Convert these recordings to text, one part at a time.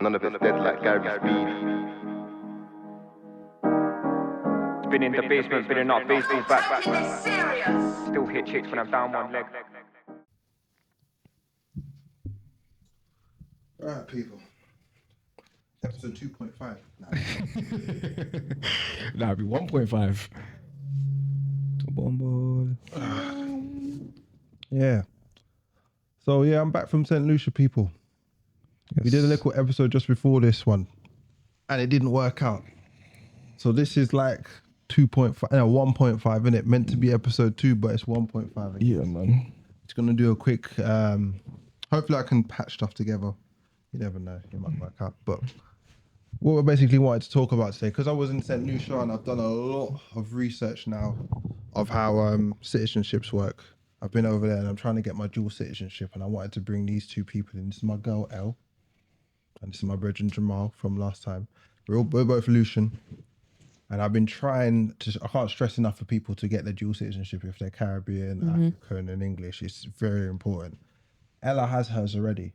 None of it's dead like Gary Speed. Been in the basement, been in our basement back. Still hit chicks when I'm down one leg. Alright, people. Episode 2.5. That'd be 1.5. Yeah. So yeah, I'm back from St Lucia, people. Yes. We did a little episode just before this one, and it didn't work out. So this is like 2.5, no, 1.5, isn't it? Meant to be episode 2, but it's 1.5. Yeah, man. It's gonna do a quick. Hopefully, I can patch stuff together. You never know; it might work out. But what we basically wanted to talk about today, because I was in St Lucia and I've done a lot of research now of how citizenships work. I've been over there and I'm trying to get my dual citizenship, and I wanted to bring these two people in. This is my girl Elle, and this is my brother Jamal from last time. We're both Lucian, and I've been trying to. I can't stress enough for people to get their dual citizenship if they're Caribbean, African, and English. It's very important. Ella has hers already,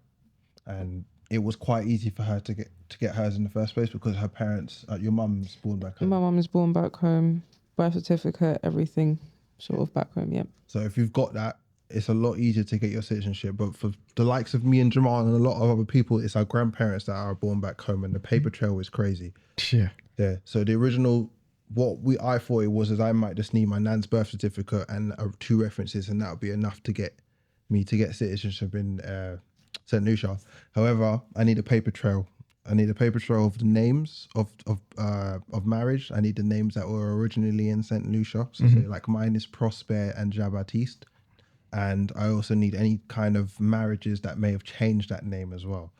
and it was quite easy for her to get hers in the first place because her parents. Your mum's born back home. My mum is born back home, birth certificate, everything, sort of back home. Yeah. So if you've got that, it's a lot easier to get your citizenship. But for the likes of me and Jamal and a lot of other people, it's our grandparents that are born back home, and the paper trail is crazy. Yeah. Yeah. So the original, I thought it was, is I might just need my nan's birth certificate and 2 references, and that would be enough to get citizenship in St Lucia. However, I need a paper trail. I need a paper trail of the names of marriage. I need the names that were originally in St Lucia. So say like mine is Prosper and Jean-Baptiste. And I also need any kind of marriages that may have changed that name as well.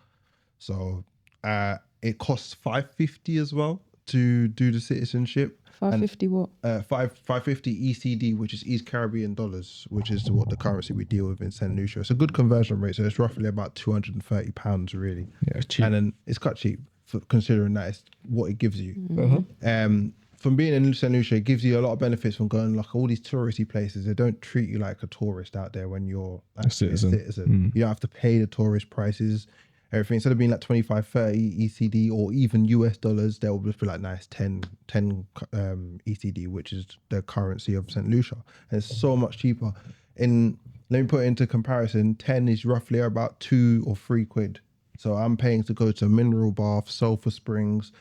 So it costs $550 as well to do the citizenship. 550 what? 550 ECD, which is East Caribbean dollars, which is what the currency we deal with in St Lucia. It's a good conversion rate, so it's roughly about £230 really. Yeah, it's cheap. And then it's quite cheap for considering that it's what it gives you. From being in St Lucia, it gives you a lot of benefits from going like all these touristy places. They don't treat you like a tourist out there when you're a citizen. You don't have to pay the tourist prices. Everything, instead of being like 25, 30 ECD or even US dollars, they'll just be like, nice, 10 ECD, which is the currency of St Lucia. And it's so much cheaper. Let me put it into comparison, 10 is roughly about 2 or 3 quid. So I'm paying to go to mineral bath, sulfur springs,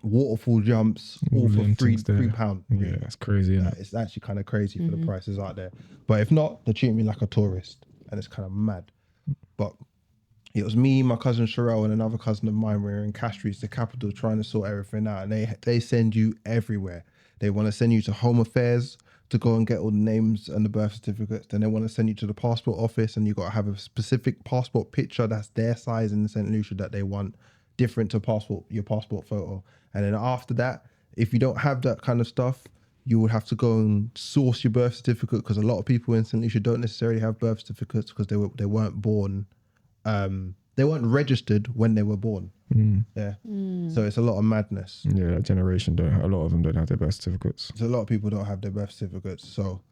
waterfall jumps, all for £3. Yeah, that's crazy. It's actually kind of crazy for the prices out there. But if not, they treat me like a tourist, and it's kind of mad. But it was me, my cousin Sherelle, and another cousin of mine. We were in Castries, the capital, trying to sort everything out. And they send you everywhere. They want to send you to Home Affairs to go and get all the names and the birth certificates. Then they want to send you to the passport office, and you got to have a specific passport picture that's their size in St Lucia that they want, different to your passport photo. And then after that, if you don't have that kind of stuff, you would have to go and source your birth certificate, because a lot of people in St Lucia don't necessarily have birth certificates because they weren't born. They weren't registered when they were born. So it's a lot of madness. Yeah, that generation a lot of them don't have their birth certificates. So a lot of people don't have their birth certificates, so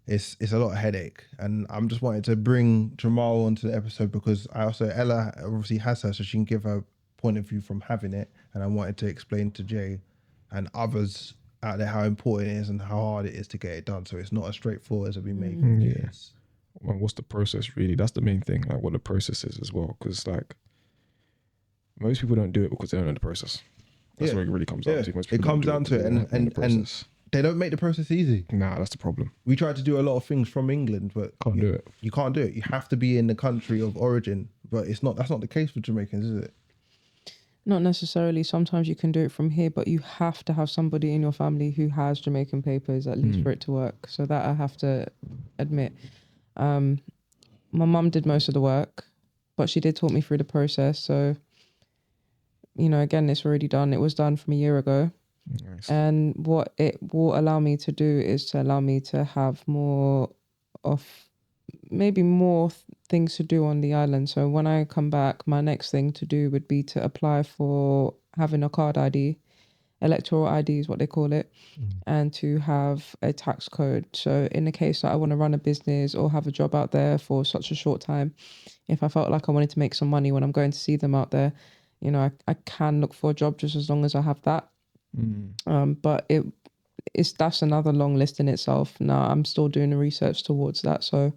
it's a lot of headache. And I'm just wanting to bring Jamal onto the episode because Ella obviously has her, so she can give her point of view from having it, and I wanted to explain to Jay and others out there how important it is and how hard it is to get it done. So it's not as straightforward as it'd be made. Yes. Well, what's the process really? That's the main thing, like what the process is as well, because like most people don't do it because they don't know the process. That's what it really comes down to. Most people it comes down to it, and they don't make the process easy. Nah, that's the problem. We tried to do a lot of things from England, but Can't do it. You can't do it. You have to be in the country of origin, but that's not the case for Jamaicans, is it? Not necessarily. Sometimes you can do it from here, but you have to have somebody in your family who has Jamaican papers, at least for it to work. So that I have to admit. My mum did most of the work, but she did talk me through the process. So, again, it's already done. It was done from a year ago. Nice. And what it will allow me to do is to allow me to have more things to do on the island. So when I come back, my next thing to do would be to apply for having a card ID electoral ID is what they call it, and to have a tax code. So in the case that I want to run a business or have a job out there for such a short time, if I felt like I wanted to make some money when I'm going to see them out there, you know, I can look for a job just as long as I have that. But that's another long list in itself. Now I'm still doing the research towards that, so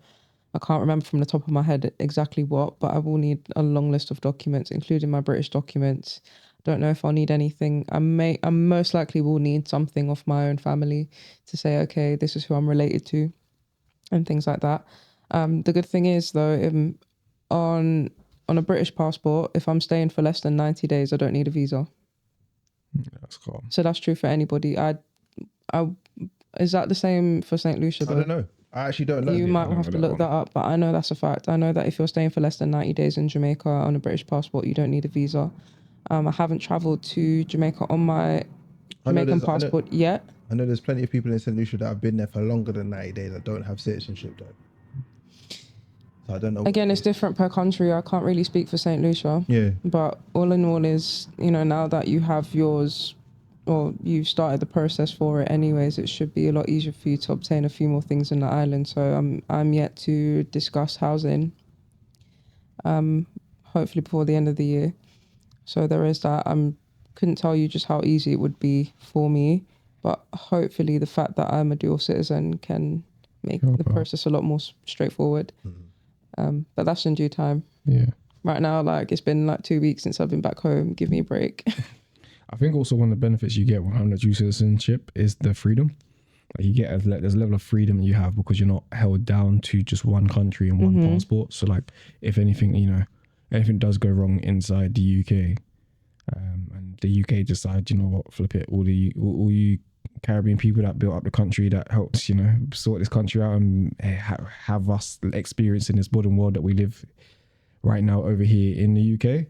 I can't remember from the top of my head exactly what, but I will need a long list of documents, including my British documents. Don't know if I'll need anything. I most likely will need something of my own family to say, okay, this is who I'm related to, and things like that. The good thing is though, on a British passport, if I'm staying for less than 90 days, I don't need a visa. That's cool. So that's true for anybody. Is that the same for St Lucia though? I don't know. I actually don't know. You might have to look that up, but I know that's a fact. I know that if you're staying for less than 90 days in Jamaica on a British passport, you don't need a visa. I haven't travelled to Jamaica on my Jamaican passport yet. I know there's plenty of people in St Lucia that have been there for longer than 90 days that don't have citizenship though. So I don't know. Again, it's different per country. I can't really speak for St Lucia. Yeah. But all in all is, you know, now that you have yours, or you've started the process for it anyways, it should be a lot easier for you to obtain a few more things in the island. So I'm yet to discuss housing, hopefully before the end of the year. So there is that. Couldn't tell you just how easy it would be for me, but hopefully the fact that I'm a dual citizen can make the process a lot more straightforward. But that's in due time. Yeah. Right now, like, it's been like 2 weeks since I've been back home. Give me a break. I think also one of the benefits you get when having a dual citizenship is the freedom. Like you get there's a level of freedom you have because you're not held down to just one country and one passport. So like if anything, you know, anything does go wrong inside the UK, and the UK decides, you know what, flip it, all you Caribbean people that built up the country, that helped, you know, sort this country out and have us experiencing this modern world that we live right now over here in the UK.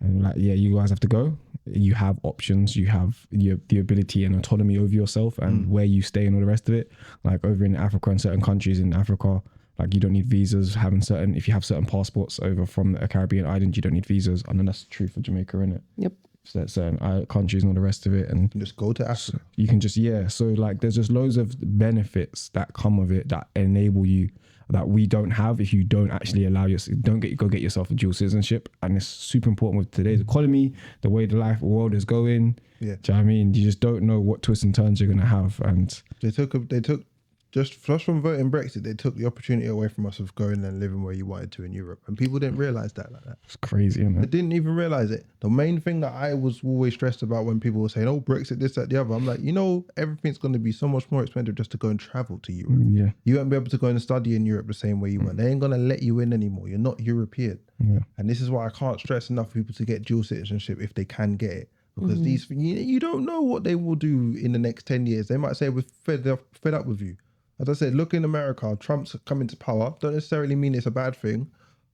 And like, yeah, you guys have to go. You have options. You have the ability and autonomy over yourself and where you stay and all the rest of it. Like over in Africa and certain countries in Africa, like you don't need visas. If you have certain passports over from a Caribbean island, you don't need visas. And then that's true for Jamaica, innit? Yep. So certain countries and all the rest of it. And just go to Africa. You can just, so like there's just loads of benefits that come with it that enable you, that we don't have if you don't actually allow yourself, go get yourself a dual citizenship. And it's super important with today's economy, the way the world is going. Yeah. Do you know what I mean? You just don't know what twists and turns you're going to have. And they took just from voting Brexit, they took the opportunity away from us of going and living where you wanted to in Europe. And people didn't realise that like that. It's crazy, isn't it? They didn't even realise it. The main thing that I was always stressed about when people were saying, oh, Brexit, this, that, the other, I'm like, you know, everything's going to be so much more expensive just to go and travel to Europe. Yeah. You won't be able to go and study in Europe the same way you went. They ain't going to let you in anymore. You're not European. Yeah. And this is why I can't stress enough for people to get dual citizenship if they can get it. Because these, you don't know what they will do in the next 10 years. They might say we're fed up with you. As I said, look in America, Trump's coming to power. Don't necessarily mean it's a bad thing,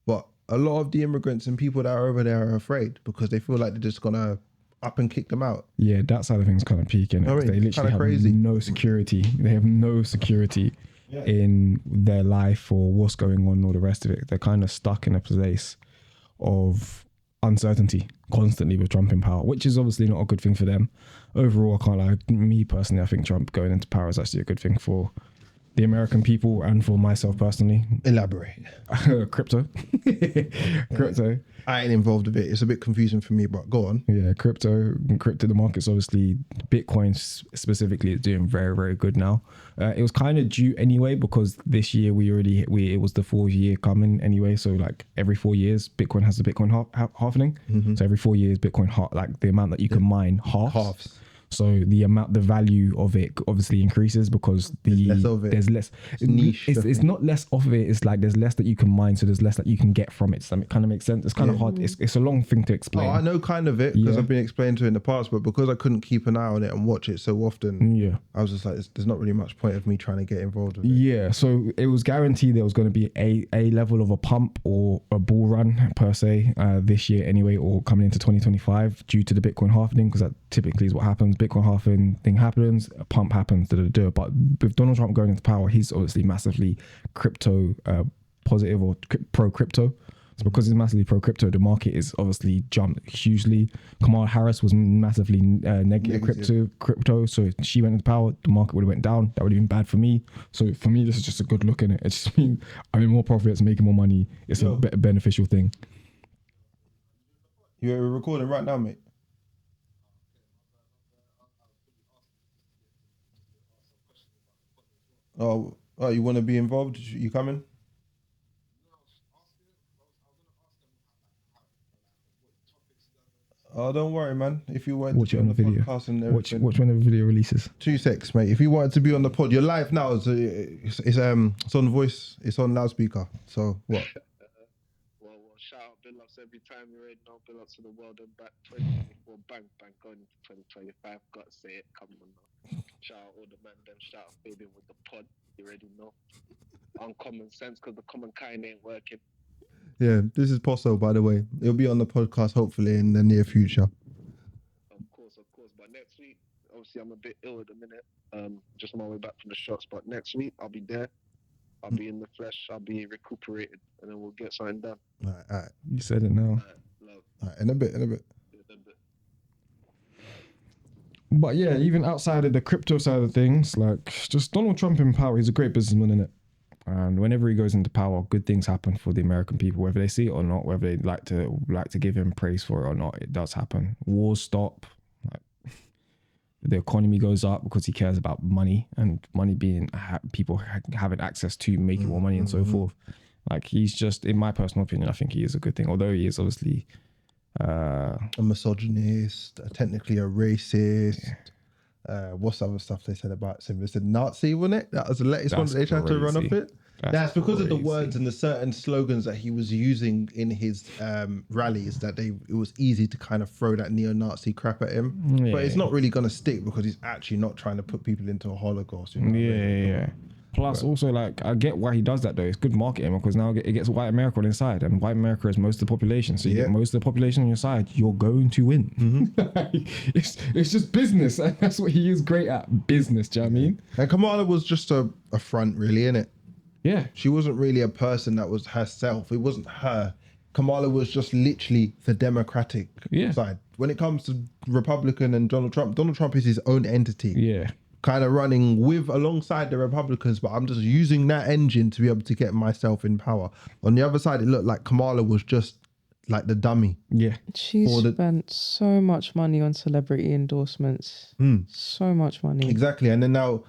but a lot of the immigrants and people that are over there are afraid because they feel like they're just going to up and kick them out. Yeah, that side of things kind of peaking. I mean, they literally have crazy. no security. They have no security in their life or what's going on or the rest of it. They're kind of stuck in a place of uncertainty constantly with Trump in power, which is obviously not a good thing for them. Overall, I can't lie. Me personally, I think Trump going into power is actually a good thing for the American people and for myself personally. Elaborate. Crypto. I ain't involved with it. It's a bit confusing for me, but go on. Yeah, crypto, the market's obviously, Bitcoin specifically is doing very, very good now. It was kind of due anyway because this year it was the 4 year coming anyway. So like every 4 years, Bitcoin has the Bitcoin halving. So every 4 years, Bitcoin like the amount that you can mine halves. So the value of it obviously increases because there's less. It's niche. It's not less of it. It's like there's less that you can mine, so there's less that you can get from it. So it kind of makes sense. It's kind of hard. It's a long thing to explain. Oh, I know kind of it because I've been explained to it in the past, but because I couldn't keep an eye on it and watch it so often, I was just like, there's not really much point of me trying to get involved with it. Yeah, so it was guaranteed there was going to be a level of a pump or a bull run per se this year anyway, or coming into 2025 due to the Bitcoin halving, because that typically is what happens. Bitcoin halving thing happens, a pump happens, but with Donald Trump going into power, he's obviously massively crypto positive or pro crypto. because it's massively pro crypto, the market is obviously jumped hugely. Kamala Harris was massively negative crypto, so if she went into power, the market would have went down. That would have been bad for me. So for me, this is just a good look in it. It just means I'm in more profits, making more money. It's a beneficial thing. You're recording right now, mate. Oh, you want to be involved? You coming? Oh, don't worry, man. If you want Watch to it be on the video. podcast and Watch everything, when the video releases. 2 secs, mate. If you wanted to be on the pod, you're live now. It's on voice. It's on loudspeaker. So what? Well, shout out Bill Ups every time you already know. Bill Ups to the world and back 2024 bang going into 2025. Gotta say it. Come on now. Shout out all the man them. Shout out Fabian with the pod. You already know. Uncommon sense because the common kind ain't working. Yeah, this is Posso, by the way. It'll be on the podcast hopefully in the near future. Of course. But next week, obviously, I'm a bit ill at the minute. Just on my way back from the shots. But next week, I'll be there. I'll be in the flesh. I'll be recuperated, and then we'll get something done. All right. You said it now. Love. All right, in a bit. But yeah, even outside of the crypto side of things, like just Donald Trump in power, he's a great businessman, innit? And whenever he goes into power, good things happen for the American people, whether they see it or not, whether they like to give him praise for it or not. It does happen. Wars stop. Like, the economy goes up because he cares about money and money being people having access to making more money and so forth. Like he's just, in my personal opinion, I think he is a good thing. Although he is obviously a misogynist, technically a racist. Yeah. What's the other stuff they said about him? They said Nazi, wasn't it? That was the latest one that they tried to run off it. That's because of the words and the certain slogans that he was using in his rallies that it was easy to kind of throw that neo-Nazi crap at him. Yeah. But it's not really going to stick because he's actually not trying to put people into a Holocaust. You know yeah. Plus, also, like, I get why he does that, though. It's good marketing because now it gets white America on his side, and white America is most of the population. So you get most of the population on your side, you're going to win. It's just business, and that's what he is great at, business, do you know what I mean? And Kamala was just a front, really, innit? Yeah. She wasn't really a person that was herself. It wasn't her. Kamala was just literally the Democratic side. When it comes to Republican and Donald Trump is his own entity. Yeah. Kind of running alongside the Republicans, but I'm just using that engine to be able to get myself in power. On the other side, it looked like Kamala was just like the dummy. Yeah. She spent so much money on celebrity endorsements. So much money. Exactly. And then now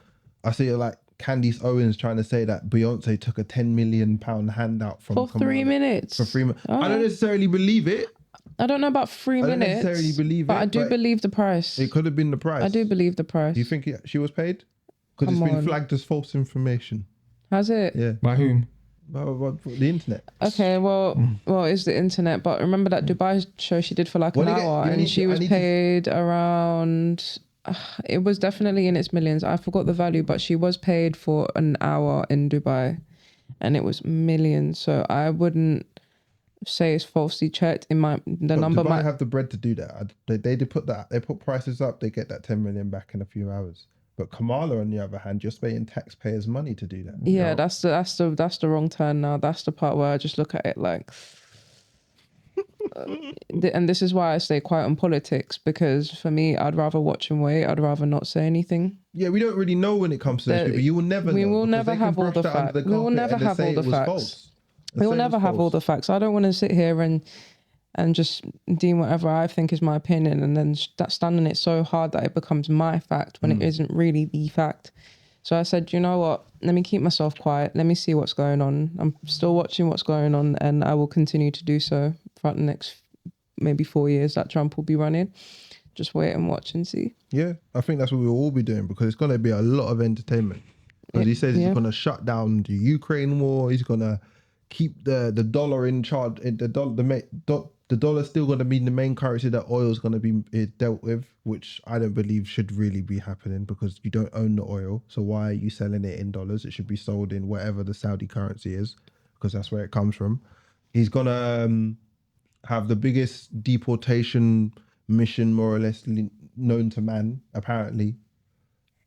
I see like Candice Owens trying to say that Beyonce took a £10 million handout from for Kamala 3 minutes. For 3 minutes. I don't necessarily believe it. I don't know about 3 minutes. I don't necessarily believe but it. I do believe the price. It could have been the price. I do believe the price. Do you think she was paid? Because it's been flagged as false information. Has it? Yeah. By whom? The internet. Okay, well, it's the internet. But remember that Dubai show she did for like an hour, and she was paid around. It was definitely in its millions. I forgot the value, but she was paid for an hour in Dubai, and it was millions. So I wouldn't say it's falsely checked. Number Dubai might have the bread to do that. They put that. They put prices up. They get that 10 million back in a few hours. But Kamala, on the other hand, you're spending taxpayers' money to do that. Yeah, that's the wrong turn now. That's the part where I just look at it like, and this is why I stay quiet on politics, because for me, I'd rather watch and wait. I'd rather not say anything. Yeah, we don't really know when it comes to this, but you will never know. We will never have all the facts. We will never have all the facts. We will never have all the facts. I don't want to sit here and just deem whatever I think is my opinion and then stand on it so hard that it becomes my fact when it isn't really the fact. So I said, you know what? Let me keep myself quiet. Let me see what's going on. I'm still watching what's going on, and I will continue to do so throughout the next maybe 4 years that Trump will be running. Just wait and watch and see. Yeah, I think that's what we'll all be doing, because it's going to be a lot of entertainment. Because he says he's going to shut down the Ukraine war. He's going to keep the dollar in charge. The dollar's still going to be the main currency that oil is going to be dealt with, which I don't believe should really be happening, because you don't own the oil. So why are you selling it in dollars? It should be sold in whatever the Saudi currency is, because that's where it comes from. He's going to have the biggest deportation mission, more or less, known to man, apparently.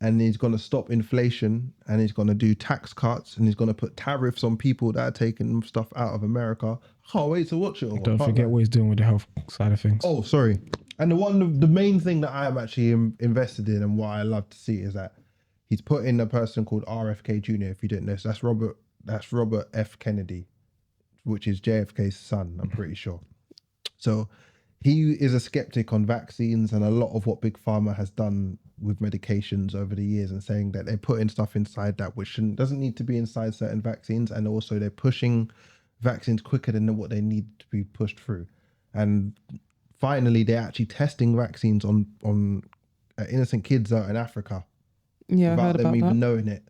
and he's going to stop inflation, and he's going to do tax cuts, and he's going to put tariffs on people that are taking stuff out of America. I can't wait to watch it all. Don't forget what he's doing with the health side of things. Oh, sorry. And the main thing that I am actually invested in, and what I love to see, is that he's put in a person called RFK Jr. If you didn't know, so that's Robert F. Kennedy, which is JFK's son, I'm pretty sure. So he is a skeptic on vaccines and a lot of what Big Pharma has done with medications over the years, and saying that they're putting stuff inside that which doesn't need to be inside certain vaccines, and also they're pushing vaccines quicker than what they need to be pushed through. And finally, they're actually testing vaccines on innocent kids out in Africa. Yeah, I without heard them about even that. knowing it.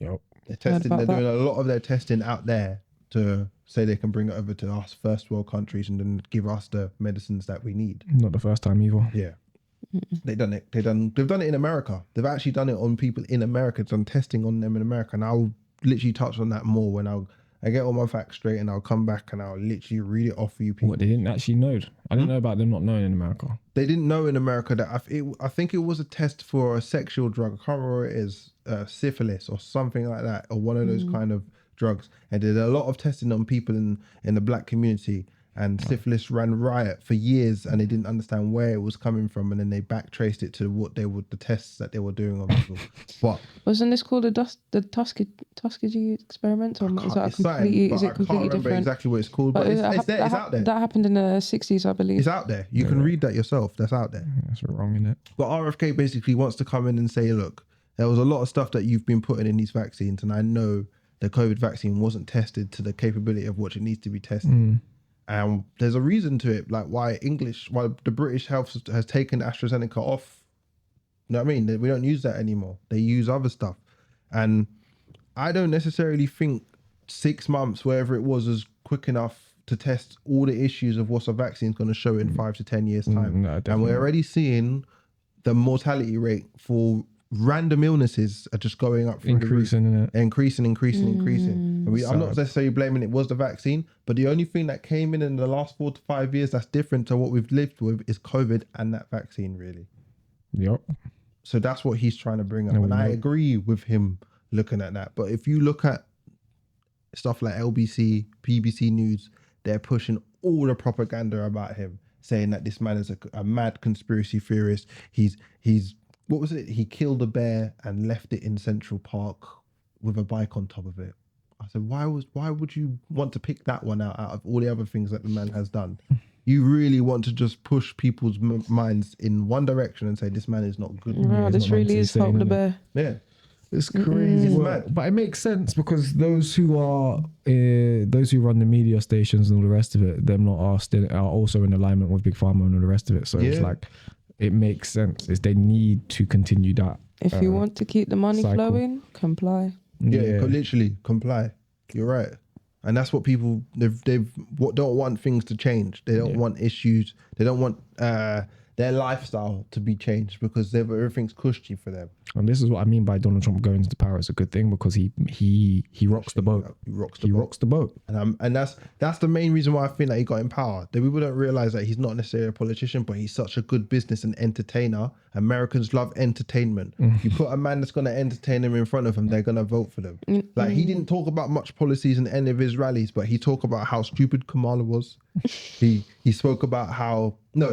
Yep. They're doing a lot of their testing out there to say they can bring it over to us first world countries and then give us the medicines that we need. Not the first time either. Yeah. They've done it in America. They've actually done it on people in America, done testing on them in America. And I'll literally touch on that more when I get all my facts straight, and I'll come back and I'll literally read it off for you people. What, they didn't actually know? I didn't know about them not knowing in America. They didn't know in America that I think it was a test for a sexual drug. I can't remember what it is, syphilis or something like that, or one of those kind of drugs. And did a lot of testing on people in the black community. And syphilis ran riot for years, and they didn't understand where it was coming from. And then they backtraced it to what the tests that they were doing on people. But Wasn't this called the Tuskegee experiment, or is that completely? Is it completely I can't remember different? exactly what it's called, but it's there. It's out there. That happened in the 60s, I believe. It's out there. You can read that yourself. That's out there. That's wrong, isn't it? But RFK basically wants to come in and say, look, there was a lot of stuff that you've been putting in these vaccines, and I know the COVID vaccine wasn't tested to the capability of what it needs to be tested. And there's a reason to it, like why the British Health has taken AstraZeneca off. You know what I mean? We don't use that anymore. They use other stuff. And I don't necessarily think 6 months, wherever it was quick enough to test all the issues of what a vaccine is going to show in 5 to 10 years time. No, and we're already seeing the mortality rate for random illnesses are just going up through the roof. Increasing. And I'm not necessarily blaming it was the vaccine, but the only thing that came in the last 4 to 5 years that's different to what we've lived with is COVID and that vaccine, really. Yep. So that's what he's trying to bring up. And I agree with him looking at that. But if you look at stuff like LBC, BBC News, they're pushing all the propaganda about him, saying that this man is a mad conspiracy theorist. He's what was it? He killed a bear and left it in Central Park with a bike on top of it. I said, why would you want to pick that one out of all the other things that the man has done? You really want to just push people's minds in one direction and say this man is not good. Wow, this really is Help the Bear. Yeah. It's crazy, It's mad. but it makes sense because those who run the media stations and all the rest of it, them lot are also in alignment with Big Pharma and all the rest of it. So it's like it makes sense. They need to continue that. If you want to keep the money flowing, comply. Yeah, literally comply. You're right, and that's what people don't want things to change. They don't want issues. They don't want their lifestyle to be changed because everything's cushy for them. And this is what I mean by Donald Trump going into power. It's a good thing because he rocks the boat. He rocks the boat. And that's the main reason why I think that he got in power. The people don't realize that he's not necessarily a politician, but he's such a good business and entertainer. Americans love entertainment. You put a man that's going to entertain them in front of them, they're going to vote for them. Like he didn't talk about much policies in any of his rallies, but he talked about how stupid Kamala was. He spoke about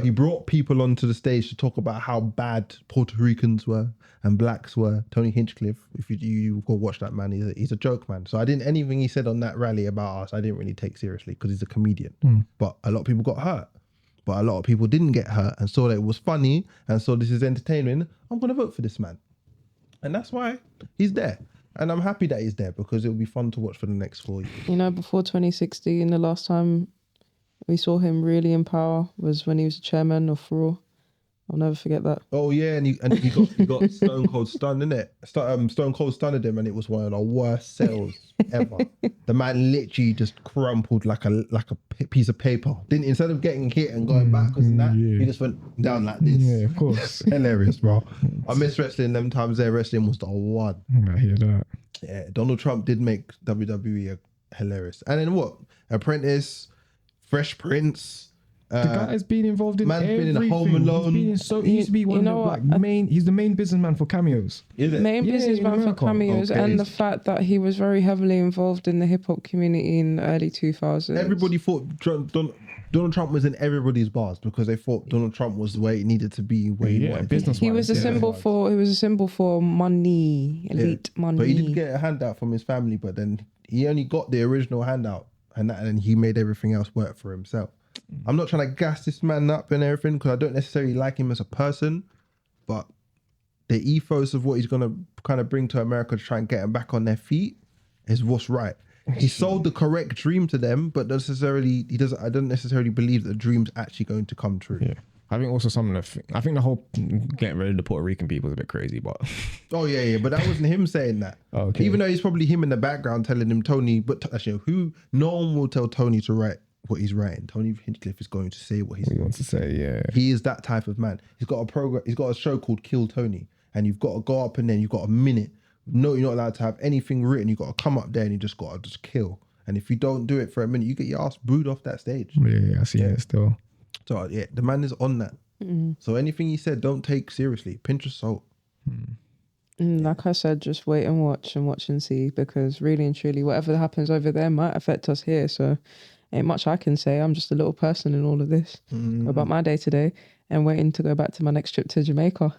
he brought people onto the stage to talk about how bad Puerto Ricans were and blacks were. Tony Hinchcliffe, if you go watch that man, he's a joke man. So anything he said on that rally about us, I didn't really take seriously because he's a comedian. But a lot of people got hurt. But a lot of people didn't get hurt and saw that it was funny and saw this is entertainment. I'm going to vote for this man. And that's why he's there. And I'm happy that he's there because it'll be fun to watch for the next 4 years. You know, before 2016, the last time we saw him really in power was when he was chairman of FRAW. I'll never forget that. Oh yeah, and he got Stone Cold stunned, innit? Stone Cold stunned him, and it was one of the worst sales ever. The man literally just crumpled like a piece of paper. Didn't instead of getting hit and going backwards and that, he just went down like this. Yeah, of course. Hilarious, bro. I miss wrestling. Them times there, wrestling was the one. I hear that. Yeah, Donald Trump did make WWE hilarious. And then what? Apprentice, Fresh Prince. The guy's been involved in man's been everything. in Home Alone. He used to be one of the main. He's the main businessman for cameos. Is it? Main Yeah, businessman in for America. cameos, Okay. and the fact that he was very heavily involved in the hip hop community in the early 2000s. Everybody thought Donald Trump was in everybody's bars because they thought Donald Trump was the way it needed to be. Where he wanted. business. He was a symbol for. He was a symbol for money, elite money. But he did get a handout from his family, but then he only got the original handout, and then he made everything else work for himself. I'm not trying to gas this man up and everything because I don't necessarily like him as a person, but the ethos of what he's gonna kind of bring to America to try and get them back on their feet is what's right. He sold the correct dream to them, but necessarily he doesn't. I don't necessarily believe that the dream's actually going to come true. Yeah. I think also I think the whole getting rid of the Puerto Rican people is a bit crazy, but Oh yeah, but that wasn't him saying that. Okay. Even though it's probably him in the background telling him Tony, but actually, no one will tell Tony to write what he's writing. Tony Hinchcliffe is going to say what he wants to say, yeah. He is that type of man. He's got a program. He's got a show called Kill Tony, and you've got to go up and then you've got a minute. No, you're not allowed to have anything written. You've got to come up there and you just got to just kill. And if you don't do it for a minute, you get your ass booed off that stage. Yeah, I see it still. So yeah, the man is on that. So anything he said, don't take seriously. Pinch of salt. Like I said, just wait and watch and see, because really and truly, whatever happens over there might affect us here. So ain't much I can say. I'm just a little person in all of this about my day to day and waiting to go back to my next trip to Jamaica.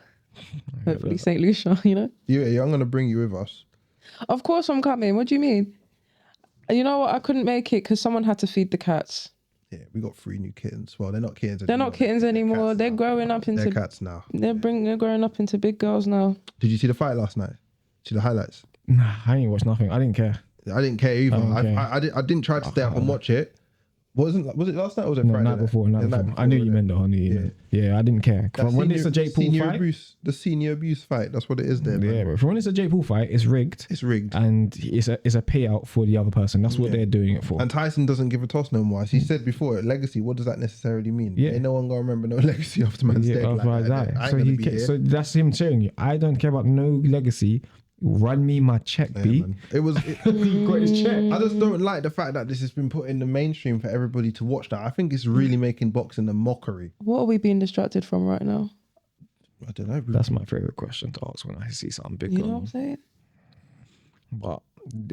Hopefully St Lucia, Yeah, I'm gonna bring you with us. Of course I'm coming. What do you mean? You know what? I couldn't make it because someone had to feed the cats. Yeah, we got 3 new kittens. Well, they're not kittens anymore. They're not kittens anymore. They're growing up into. They're cats now. They're growing up into big girls now. Did you see the fight last night? See the highlights? Nah, I ain't watched nothing. I didn't care. I didn't care either. Okay. I didn't try to stay up and watch it. Was it last night or was it No, Friday? night before. I knew you meant that. Yeah, I didn't care. From when it's a Jake Paul fight, the senior abuse fight. That's what it is there. yeah, Man. but from when it's a Jake Paul fight, it's rigged. It's rigged. And it's a payout for the other person. That's what they're doing it for. And Tyson doesn't give a toss no more. As he said before, legacy. What does that necessarily mean? Yeah. Ain't no one gonna remember no legacy after man's dead. Otherwise Like, I ain't So gonna be here. so that's him telling you, I don't care about no legacy. Run me my check, Yeah, B. man. It was. He got his check. I just don't like the fact that this has been put in the mainstream for everybody to watch now. I think it's really making boxing a mockery. What are we being distracted from right now? I don't know. That's my favorite question to ask when I see something big. You know on. what I'm saying? But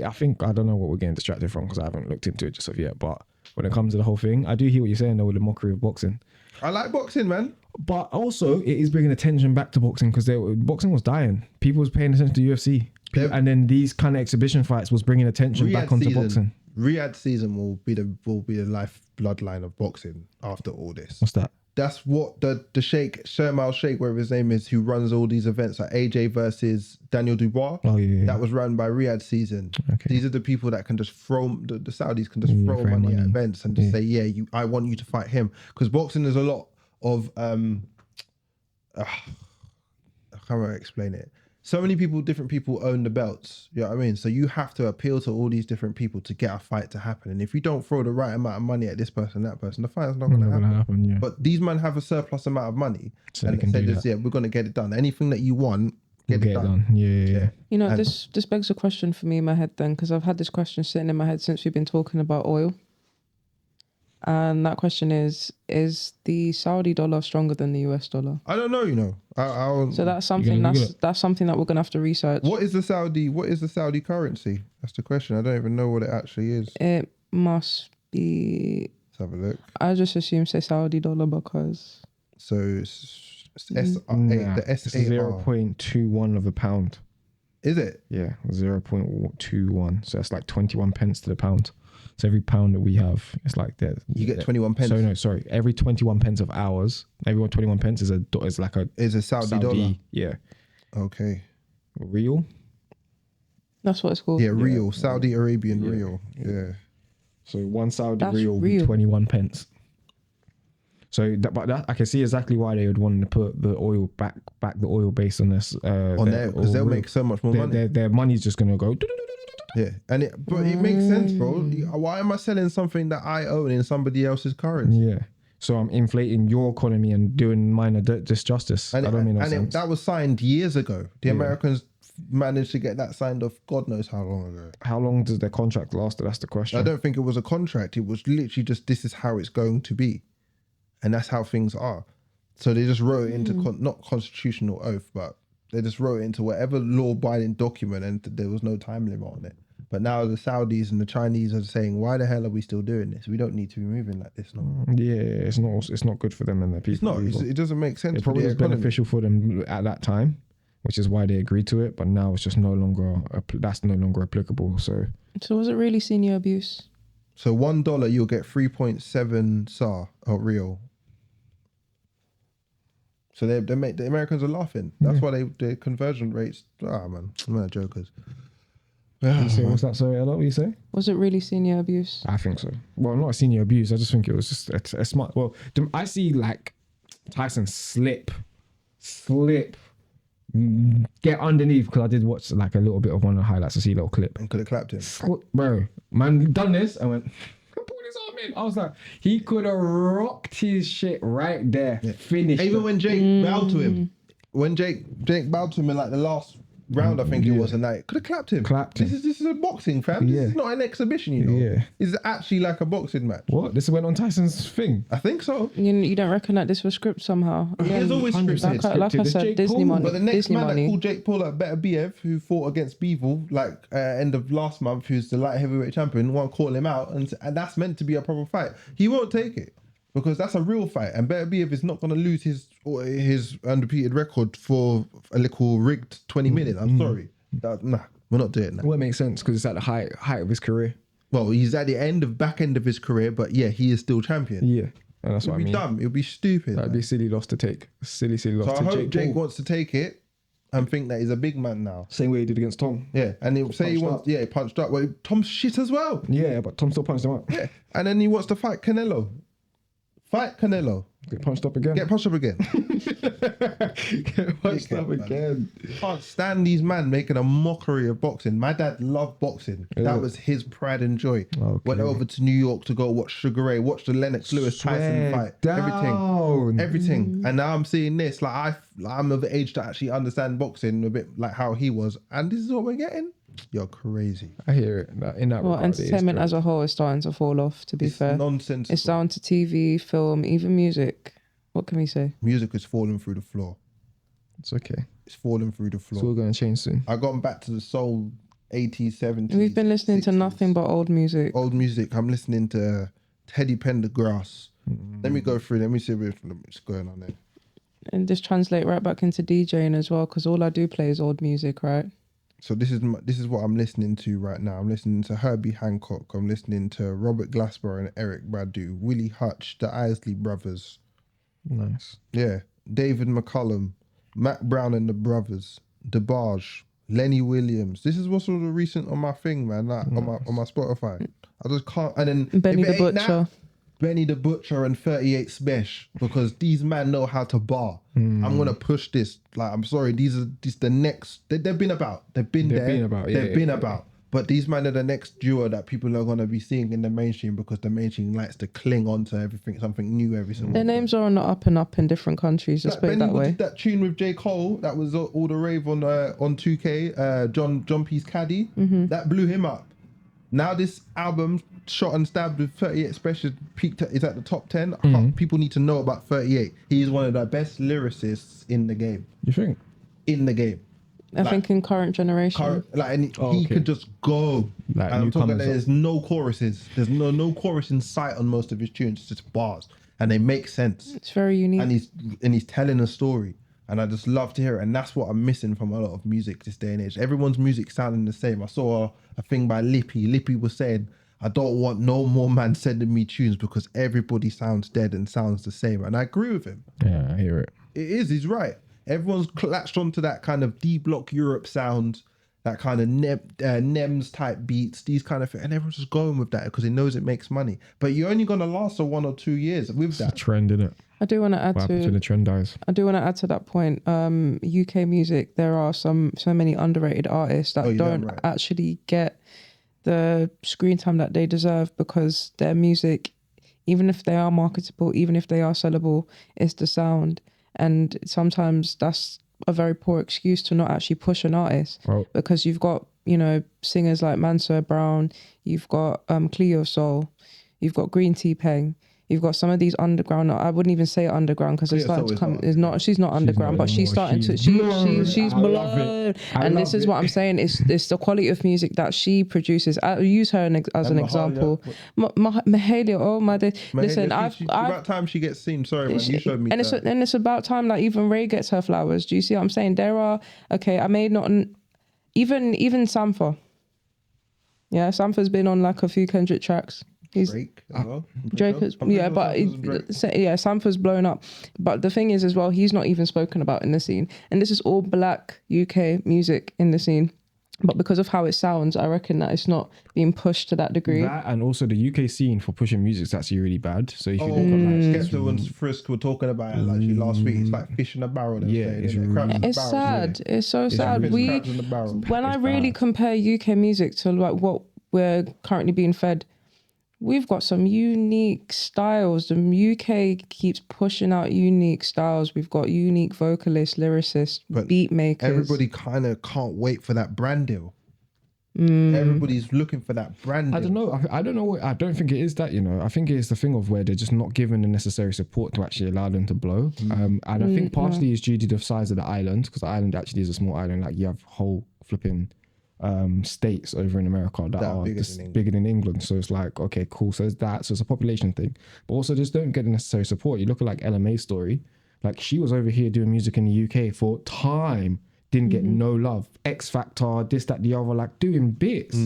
I don't know what we're getting distracted from because I haven't looked into it just of yet. But when it comes to the whole thing, I do hear what you're saying though with the mockery of boxing. I like boxing, man. But also, it is bringing attention back to boxing because boxing was dying. People was paying attention to UFC. And then these kind of exhibition fights was bringing attention back onto boxing. Riyadh season will be the life bloodline of boxing after all this. What's that? That's what the Sheikh, Shermal Sheikh, wherever his name is, who runs all these events like AJ versus Daniel Dubois. Oh, yeah. That was run by Riyadh season. Okay. These are the people that can just throw, the Saudis can just throw money at events and just say, I want you to fight him. Because boxing is a lot of, how can I explain it? So many people, different people own the belts. You know what I mean? So you have to appeal to all these different people to get a fight to happen. And if you don't throw the right amount of money at this person, that person, the fight is not going to happen. Yeah. But these men have a surplus amount of money. So and they can say do this, that. we're going to get it done. Anything that you want, get it done. Yeah. You know, And- this begs a question for me in my head then, because I've had this question sitting in my head since we've been talking about oil. And that question is the Saudi dollar stronger than the US dollar? I don't know, you know. So that's something gonna Google that's something that we're gonna have to research. What is the Saudi currency? That's the question. I don't even know what it actually is. It must be. Let's have a look. I just assume say Saudi dollar because So it's the It's SAR. 0.21 of a pound. Is it? Yeah, 0.21. So that's like 21 pence to the pound. So every pound that we have, it's like that. You get 21 pence. So no, sorry. Every 21 pence of ours, every 21 pence is like a Is a Saudi dollar. Yeah. Okay. Real. that's what it's called. Yeah, real. Saudi Arabian real. Yeah. So one Saudi That's real would be real. 21 pence. So that I can see exactly why they would want to put the oil back the oil based on this On there, because they'll make so much more money. Their money's just gonna go. Yeah, but it makes sense, bro. Why am I selling something that I own in somebody else's currency? Yeah. So I'm inflating your economy and doing mine a disjustice. And I don't mean no sense. that was signed years ago. The Americans managed to get that signed off God knows how long ago. How long does their contract last? That's the question. I don't think it was a contract. It was literally just this is how it's going to be. and that's how things are. So they just wrote it into not constitutional oath, but they just wrote it into whatever law-abiding document, and there was no time limit on it. But now the Saudis and the Chinese are saying, why the hell are we still doing this? We don't need to be moving like this. No. Yeah, it's not good for them and their people. It's not. It doesn't make sense. It probably was beneficial for them at that time, which is why they agreed to it. But now it's just no longer applicable. So was it really senior abuse? So $1 you'll get 3.7 SAR or real. So they make the Americans are laughing. That's why their conversion rates. Man, I'm jokers. What's that? Sorry, what you say? Was it really senior abuse? I think so. Well, not senior abuse. I just think it was just a smart. Well, I see like Tyson slip, get underneath, because I did watch like a little bit of one of the highlights. I see a little clip. And could have clapped him. Bro, man done this. I went, pull his arm in. I was like, he could have rocked his shit right there. Yeah. Finished. Even when Jake bowed to him. When Jake bowed to him in like the last round, I think it was, and like could have clapped him. This is a boxing, fam. This is not an exhibition, you know. Yeah. It's actually like a boxing match. What? This went on Tyson's thing? I think so. You don't reckon that this was scripted somehow? It's always scripted. Like I said, Disney money. But the next Disney man money. that called Jake Paul at Better BF, who fought against Beevil, like end of last month, who's the light heavyweight champion, won't call him out, and that's meant to be a proper fight. He won't take it. Because that's a real fight, and Better BF is not going to lose his undefeated record for a little rigged 20 minutes. I'm sorry. Nah, we're not doing that. Well, it makes sense because it's at the height of his career. Well, he's at the back end of his career, but yeah, he is still champion. Yeah, and that's what I mean. It'd be dumb. It'd be stupid. That'd be a silly loss to take. Silly loss so to I hope Jake Paul. wants to take it and think that he's a big man now. Same way he did against Tom. Yeah, and he'll say he wants. Yeah, he punched up. Well, Tom's shit as well. Yeah, but Tom still punched him up. Yeah, and then he wants to fight Canelo. Get punched up again. Get punched up again. Get punched up again. Can't stand these men making a mockery of boxing. My dad loved boxing. Yeah. That was his pride and joy. Okay. Went over to New York to go watch Sugar Ray, watch the Lennox Lewis Tyson fight. Everything. And now I'm seeing this. Like I'm of the age to actually understand boxing a bit like how he was. And this is what we're getting. You're crazy. I hear it. In that Well, regard, entertainment as a whole is starting to fall off, to be fair. Nonsense. It's down to TV, film, even music. What can we say? Music is falling through the floor. It's okay. It's falling through the floor. It's all going to change soon. I gone back to the soul 80s, 70s. We've been listening to 60s. nothing but old music. Old music. I'm listening to Teddy Pendergrass. Let me go through. Let me see what's going on there. And this translate right back into DJing as well, because all I do play is old music, right? So this is what I'm listening to right now. I'm listening to Herbie Hancock. I'm listening to Robert Glasper and Eric Badu, Willie Hutch, the Isley Brothers. Nice. Yeah, David McCullum, Mac Brown and the Brothers, DeBarge, Lenny Williams. This is what's sort of recent on my thing, man. Like, on my Spotify. I just can't. And then Benny if the it ain't Butcher. Benny the Butcher and 38 Smesh, because these men know how to bar. I'm gonna push this. Like, I'm sorry, these the next. They've been about. They've been about. But these men are the next duo that people are gonna be seeing in the mainstream, because the mainstream likes to cling on to everything, something new every single. Their names are on the up and up in different countries. Let's put it that way. Did that tune with J. Cole that was all the rave on 2K. John P's Caddy. That blew him up. Now this album, Shot and Stabbed with 38 Special, is at the top 10. People need to know about 38. He's one of the best lyricists in the game. You think? In the game. I think in current generation. He could just go. Like, and I'm talking newcomers. there's no choruses. There's no chorus in sight on most of his tunes. It's just bars. And they make sense. It's very unique. And he's telling a story. And I just love to hear it. And that's what I'm missing from a lot of music this day and age. Everyone's music sounding the same. I saw a thing by Lippy. Lippy was saying, I don't want no more man sending me tunes because everybody sounds dead and sounds the same. And I agree with him. Yeah, I hear it. It is. He's right. Everyone's latched onto that kind of D-Block Europe sound, that kind of NEMS type beats, these kind of things. And everyone's just going with that because he knows it makes money. But you're only going to last for 1 or 2 years with that. It's a trend, isn't it? I do want to add What happens when the trend dies? I do want to add to that point. UK music, there are so many underrated artists that don't actually get the screen time that they deserve, because their music, even if they are marketable, even if they are sellable, it's the sound. And sometimes that's a very poor excuse to not actually push an artist, because you've got, singers like Mansour Brown, you've got Cleo Soul, you've got Green Tea Peng, You've got some of these underground. I wouldn't even say underground because it's Clear starting to Soul is come. not It's not. She's not underground, not but she's anymore. starting to. She's I love blown. it. I And love this is it. what I'm saying. It's the quality of music that she produces. I'll use her as an And Mahalia, example. Mahalia, oh my day. Listen, It's about time she gets seen. Sorry, man, you showed me and that. it's about time that even Ray gets her flowers. Do you see what I'm saying? There are I may not even Sampha. Yeah, Sampha's been on like a few Kendrick tracks. He's Drake as well. Drake is, yeah, but Sampha's blown up. But the thing is as well, he's not even spoken about in the scene. And this is all black UK music in the scene. But because of how it sounds, I reckon that it's not being pushed to that degree. That and also the UK scene for pushing music is actually really bad. So if you look at Skepta and Frisk were talking about it like last week. It's like fish in a barrel. Yeah, it's really- It's sad. It's so sad. It's crabs in the barrel. When I It's really bad. compare UK music to like what we're currently being fed, we've got some unique styles. The UK keeps pushing out unique styles. We've got unique vocalists, lyricists, beat makers. Everybody kind of can't wait for that brand deal. Everybody's looking for that brand deal. I don't know. I don't know. I don't think it is that, you know. I think it's the thing of where they're just not given the necessary support to actually allow them to blow. And I think partially it's due to the size of the island, because the island actually is a small island. Like you have whole flipping states over in America that are bigger than England. So it's like, okay, cool. So it's that. So it's a population thing. But also just don't get the necessary support. You look at like LMA's story. Like she was over here doing music in the UK for time. Didn't get no love. X Factor, this, that, the other, like doing bits.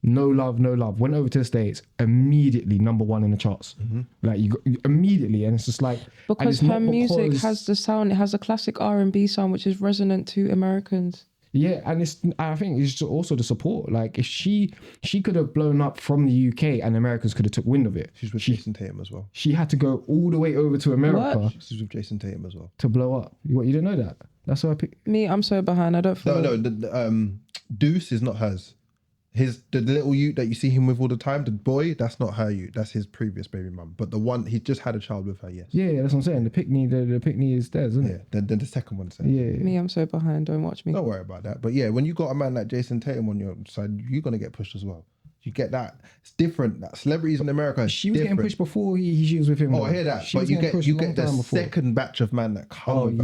No love, no love. Went over to the States, immediately #1 in the charts. Like you immediately, and it's just like because her music has the sound. It has a classic R&B sound, which is resonant to Americans. Yeah, and I think it's also the support. Like if she could have blown up from the UK and Americans could have took wind of it. She's with Jason Tatum as well. She had to go all the way over to America. What? She's with Jason Tatum as well. To blow up. What, you didn't know that? That's why I picked. Me, I'm so behind. I don't feel. No, Deuce is not hers. The little you that you see him with all the time, the boy, that's not her you. That's his previous baby mum. But the one, he just had a child with her, yes. Yeah, that's what I'm saying. The Pickney is theirs, isn't it? Then the second one's there. Yeah. Me, I'm so behind. Don't watch me. Don't worry about that. But yeah, when you got a man like Jason Tatum on your side, you're going to get pushed as well. You get that. It's different. That celebrities in America. She was getting pushed before she was with him. Oh, I hear that. But you get the second batch of man that come.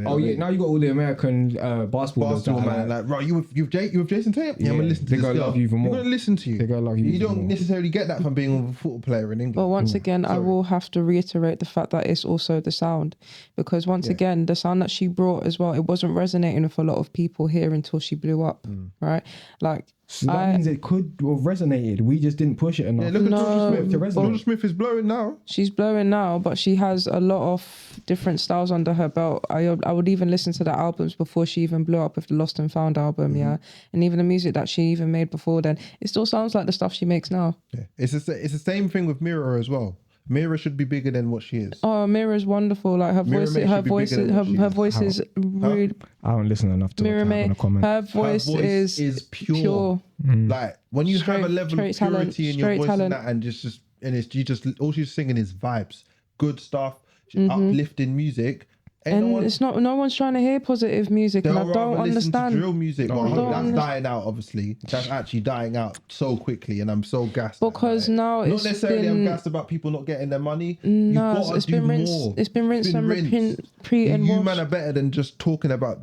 Oh yeah. Now you got all the American basketball man. Like, right, you with Jason Tatum? Yeah, I'm gonna listen to this. They're gonna love you even more. They're gonna listen to you. They're gonna love you. You don't necessarily get that from being a football player in England. But once again, I will have to reiterate the fact that it's also the sound, because once again, the sound that she brought as well, it wasn't resonating with a lot of people here until she blew up, right? Like. So that means it could have resonated. We just didn't push it enough. Yeah, look at Georgia Smith to resonate. but- Georgia Smith is blowing now. She's blowing now, but she has a lot of different styles under her belt. I would even listen to the albums before she even blew up with the Lost and Found album, yeah. And even the music that she even made before then, it still sounds like the stuff she makes now. Yeah, it's the same thing with Mira as well. Mira should be bigger than what she is. Oh, Mira's wonderful. Like her Mira voice, May her should be voice, bigger than what she her is. voice is really. I don't listen enough to Mira have May, a comment. her voice is pure. Like when you have a level of purity in your voice and that, and just and it's you just all she's singing is vibes, good stuff, uplifting music. And it's not. No one's trying to hear positive music, and I don't understand. Drill music, that's dying out. Obviously, that's actually dying out so quickly, and I'm so gassed. Because now not it's necessarily been, I'm gassed about people not getting their money. No, You've got it's to do been rinsed. more. It's been rinsed and repeat and You washed. man are better than just talking about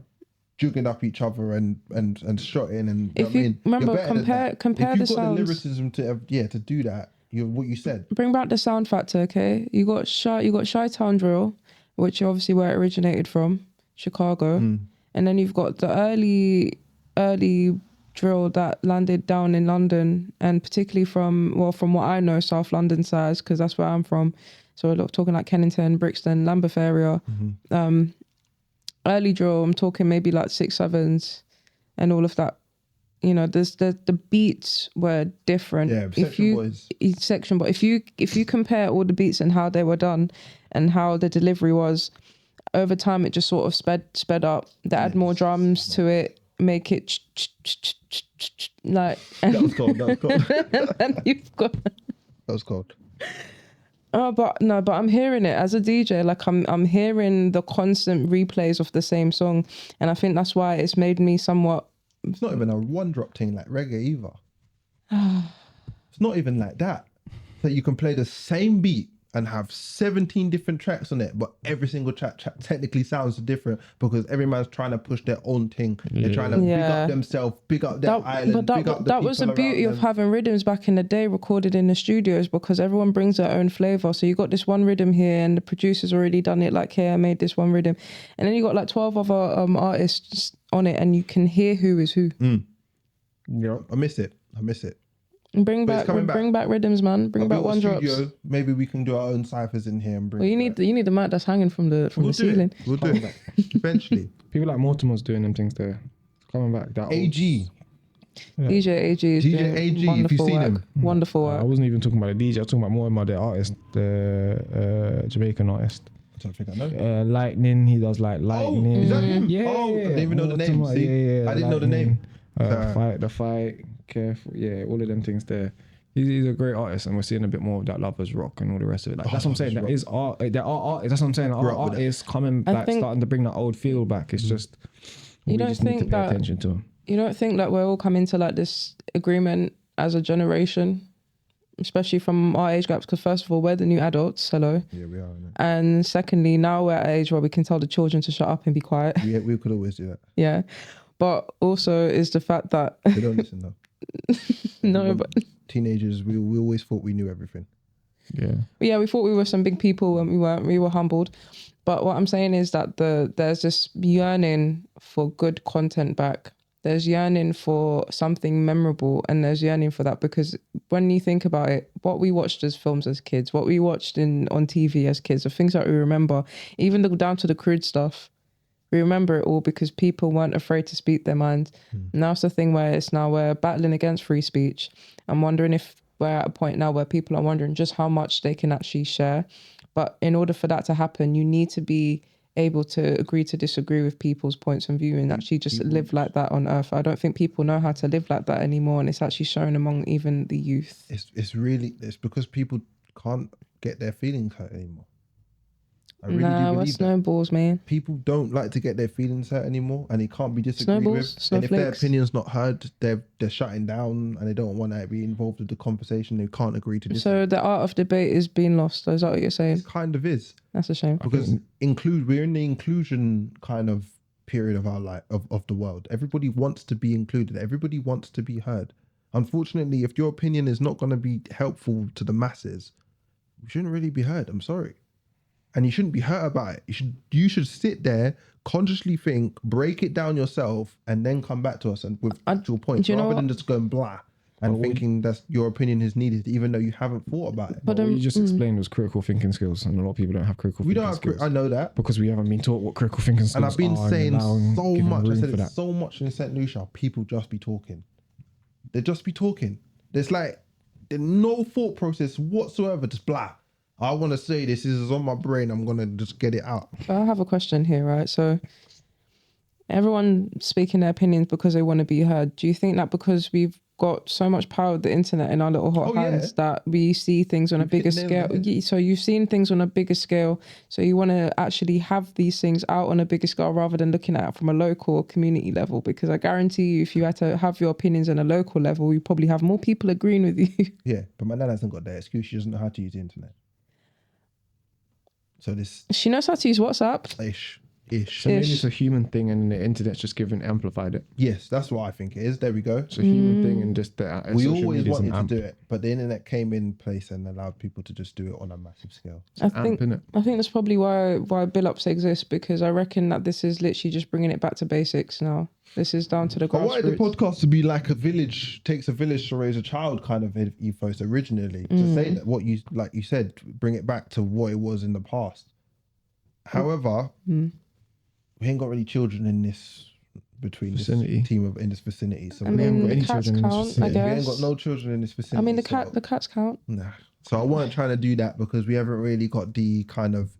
jugging up each other and shotting and. If you remember, compare if the you've got the sounds. lyricism to do that, what you said. Bring back the sound factor, okay? You got Chi-Town drill, which obviously where it originated from, Chicago, and then you've got the early drill that landed down in London, and particularly from what I know, South London side, because that's where I'm from. So we're talking like Kennington, Brixton, Lambeth area. Early drill, I'm talking maybe like 6/7s and all of that. You know, the beats were different. Yeah, section, but if you compare all the beats and how they were done and how the delivery was, over time it just sort of sped up. They add more drums to it, make it like. That was cold. And you've got. That was cold. But I'm hearing it as a DJ. Like I'm hearing the constant replays of the same song, and I think that's why it's made me somewhat. It's not even a one drop thing like reggae either. It's not even like that. That you can play the same beat and have 17 different tracks on it, but every single track technically sounds different because every man's trying to push their own thing. They're trying to big Yeah. up themselves, big up their island, But big up the that was the people beauty around of them. having rhythms back in the day recorded in the studios, because everyone brings their own flavor. So you got this one rhythm here and the producer's already done it, like, hey, I made this one rhythm. And then you got like 12 other artists on it, and you can hear who is who. Yeah. I miss it. Bring But it's back coming back. rhythms, man. Bring I've back built a one drops. studio. Maybe we can do our own ciphers in here and bring. Well, you it back. need the mat that's hanging from the We'll do ceiling. it. We'll do it eventually. People like Mortimer's doing them things there. It's coming back. That AG. DJ AG is DJ doing AG, if wonderful you've seen work. him. Wonderful I work. wasn't even talking about the DJ. I was talking about more about the artist, the Jamaican artist. I don't think I know. Lightning. He does like Lightning. Oh, is that him? Yeah. Oh, I didn't even know the name. Mortimer, See? I didn't know the name. Fight. Careful. Yeah, all of them things there. He's a great artist, and we're seeing a bit more of that Lovers Rock and all the rest of it. Like that's what I'm saying. That is art. There are artists. That's what I'm saying. Our art is coming I back, think- starting to bring that old feel back. It's just we don't just need to think pay that- attention to them. You don't think that we're all coming to like this agreement as a generation, especially from our age gaps? Because first of all, we're the new adults. Hello. Yeah, we are. innit? And secondly, now we're at an age where we can tell the children to shut up and be quiet. We could always do that. Yeah. But also is the fact that They don't listen though. no, but Teenagers, we always thought we knew everything. yeah, we thought we were some big people and we weren't. We were humbled. But what I'm saying is that there's this yearning for good content back. There's yearning for something memorable, and there's yearning for that, because when you think about it, what we watched as films as kids, what we watched on TV as kids, the things that we remember, even down to the crude stuff, we remember it all because people weren't afraid to speak their minds. Now it's the thing where we're battling against free speech. I'm wondering if we're at a point now where people are wondering just how much they can actually share. But in order for that to happen, you need to be able to agree to disagree with people's points of view and actually just live like that on earth. I don't think people know how to live like that anymore, and it's actually shown among even the youth. It's because people can't get their feelings hurt anymore. I really do We're believe that. snowballs, man. People don't like to get their feelings hurt anymore, and it can't be disagreed Snowballs, with. And if their snowflakes. opinion's not heard, they're shutting down, and they don't want to be involved with the conversation. They can't agree to disagree. So the art of debate is being lost. Is that what you're saying? It kind of is. That's a shame. Because we're in the inclusion kind of period of our life of the world. Everybody wants to be included. Everybody wants to be heard. Unfortunately, if your opinion is not going to be helpful to the masses, you shouldn't really be heard. I'm sorry. And you shouldn't be hurt about it. You should sit there, consciously think, break it down yourself, and then come back to us and with actual points, do you know rather than what? just going blah and thinking that your opinion is needed, even though you haven't thought about it. But what you just explained was critical thinking skills, and a lot of people don't have critical We thinking don't have. skills. I know that. Because we haven't been taught what critical thinking skills And I've been are saying allowing- so giving much. I room said for it that. so much in St Lucia. People just be talking. They just be talking. There's no thought process whatsoever. Just blah. I want to say this is on my brain. I'm gonna just get it out. I have a question here, right? So everyone speaking their opinions because they want to be heard. Do you think that because we've got so much power with the internet in our little hot hands that we see things on a bigger scale? So you've seen things on a bigger scale. So you want to actually have these things out on a bigger scale rather than looking at it from a local or community level. Because I guarantee you, if you had to have your opinions on a local level, you probably have more people agreeing with you. Yeah, but my nan hasn't got that excuse. She doesn't know how to use the internet. So this She knows how to use WhatsApp. ish. So maybe it's a human thing, and the internet's just amplified it. Yes, that's what I think it is. There we go. It's a human thing, and just the We social always media's an wanted amp. to do it, but the internet came in place and allowed people to just do it on a massive scale. I think innit? that's probably why bill ups exist, because I reckon that this is literally just bringing it back to basics now. This is down to the I wanted the grassroots. podcast to be like takes a village to raise a child kind of ethos originally. To say that what you said, bring it back to what it was in the past. However, we ain't got really children in this Vicinity. this team in this vicinity. So I we ain't mean, got the any cats children in this count, I vicinity. we ain't guess. got no children in this vicinity. I mean, the so- cats count. Nah. So I weren't trying to do that because we haven't really got the kind of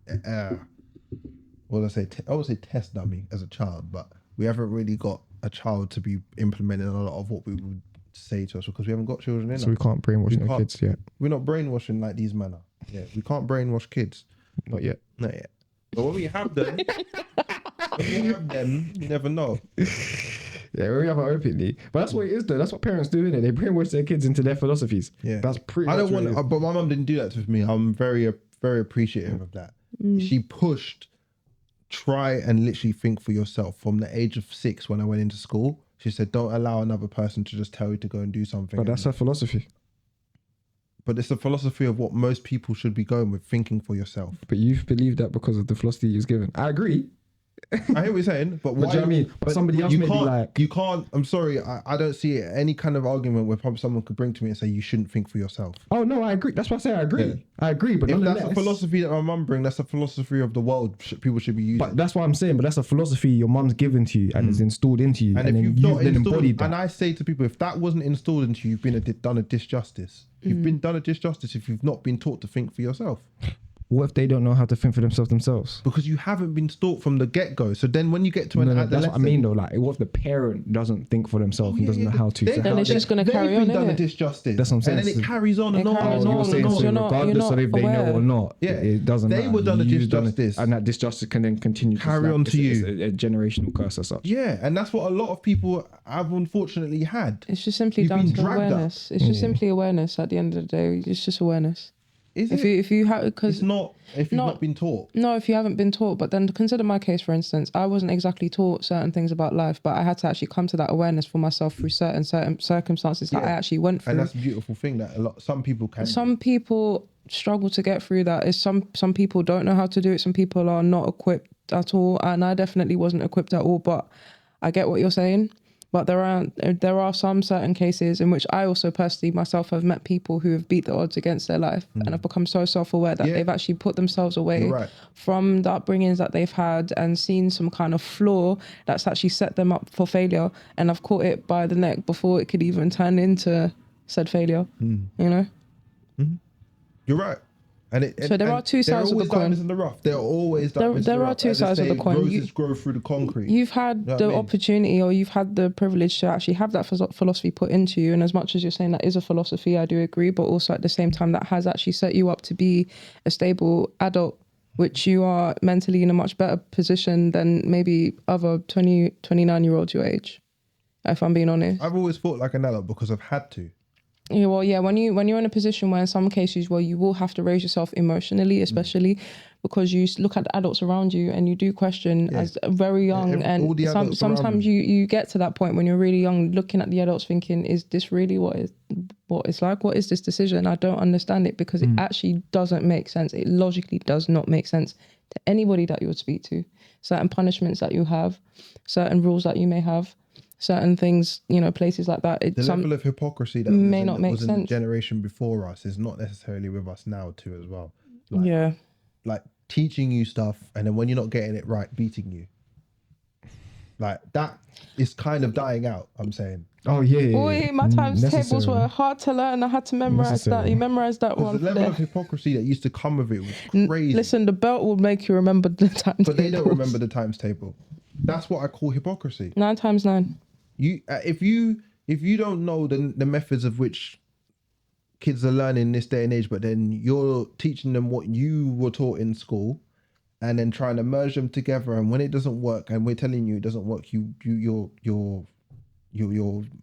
what would I say? I would say test dummy as a child, but we haven't really got a child to be implementing a lot of what we would say to us because we haven't got children in So us. we can't brainwash We our can't. kids yet. We're not brainwashing like these men are. Yeah, we can't brainwash kids. Not yet. Not yet. But when we have them, you never know. Yeah, we have our openly. But that's what it is, though. That's what parents do, innit? They brainwash their kids into their philosophies. Yeah, That's pretty I much don't what it want, is. but my mum didn't do that with me. I'm very very appreciative of that. She pushed, try and literally think for yourself from the age of 6 when I went into school. She said, don't allow another person to just tell you to go and do something. But that's her philosophy. But it's a philosophy of what most people should be going with, thinking for yourself. But you've believed that because of the philosophy you've given. I agree. I hear what you're saying, but why? Do you know what I mean? But somebody else you may be can't, like... you can't. I'm sorry, I don't see any kind of argument where probably someone could bring to me and say you shouldn't think for yourself. Oh no, I agree. That's why I say I agree. Yeah. I agree, but If nonetheless, that's a philosophy that my mum brings, that's a philosophy of the world. People should be using. But that's what I'm saying. But that's a philosophy your mum's given to you and is installed into you, and and if then you've you've not then installed, embodied that. and I say to people, if that wasn't installed into you, you've been done a disjustice. You've been done a disjustice if you've not been taught to think for yourself. What if they don't know how to think for themselves? Because you haven't been taught from the get-go. So then when you get to an No, adolescent... that's what I mean though. Like, what if the parent doesn't think for themselves and doesn't know how to? Then it's just gonna carry on, They've been done a innit? disjustice. That's what I'm saying. And then it So- carries on and It on carries and on. on You're saying and on. so You're not regardless of if they know aware. or not, Yeah. it doesn't They matter. were done a You've done it, disjustice. and that disjustice can then continue to Carry on to it's you. a generational curse as such. Yeah, and that's what a lot of people have unfortunately had. It's just simply You've down been to dragged up. awareness. It's just simply awareness. At the end of the day, it's just awareness. Is If it? you have, because It's not if you've not been taught. no, if you haven't been taught. But then consider my case, for instance. I wasn't exactly taught certain things about life, but I had to actually come to that awareness for myself through certain circumstances that I actually went through. And that's a beautiful thing that some people can. Some people struggle to get through that. Is some people don't know how to do it. Some people are not equipped at all, and I definitely wasn't equipped at all. But I get what you're saying. But there are some certain cases in which I also personally myself have met people who have beat the odds against their life and have become so self-aware that they've actually put themselves away You're right. from the upbringings that they've had and seen some kind of flaw that's actually set them up for failure, and have caught it by the neck before it could even turn into said failure. You know? You're right. So there are two sides of the coin. In the rough. There are always diamonds in the There are rough. two As they sides of say, the coin. Roses grow through the concrete. You've had You know what the I mean? opportunity, or you've had the privilege to actually have that philosophy put into you. And as much as you're saying that is a philosophy, I do agree. But also at the same time, that has actually set you up to be a stable adult, which you are mentally in a much better position than maybe other 20, 29-year-olds your age, if I'm being honest. I've always thought like an adult because I've had to. Yeah, well, yeah. When you're in a position where in some cases where you will have to raise yourself emotionally, especially because you look at the adults around you and you do question as very young, all the and adults around sometimes me. you get to that point when you're really young, looking at the adults, thinking, is this really what it's like? What is this decision? I don't understand it because it actually doesn't make sense. It logically does not make sense to anybody that you would speak to. Certain punishments that you have, certain rules that you may have. Certain things, places like that. The level of hypocrisy that may not make was in the sense. generation before us is not necessarily with us now too as well. Yeah. Like teaching you stuff and then when you're not getting it right, beating you. Like that is kind of dying out, I'm saying. Oh yeah. Boy, my times tables necessary. were hard to learn. I had to memorize that. You memorize that Because one. the level of hypocrisy that used to come with it was crazy. Listen, the belt will make you remember the times. But they don't remember the times table. That's what I call hypocrisy. 9 times 9. You if you don't know the methods of which kids are learning in this day and age, but then you're teaching them what you were taught in school, and then trying to merge them together, and when it doesn't work, and we're telling you it doesn't work, your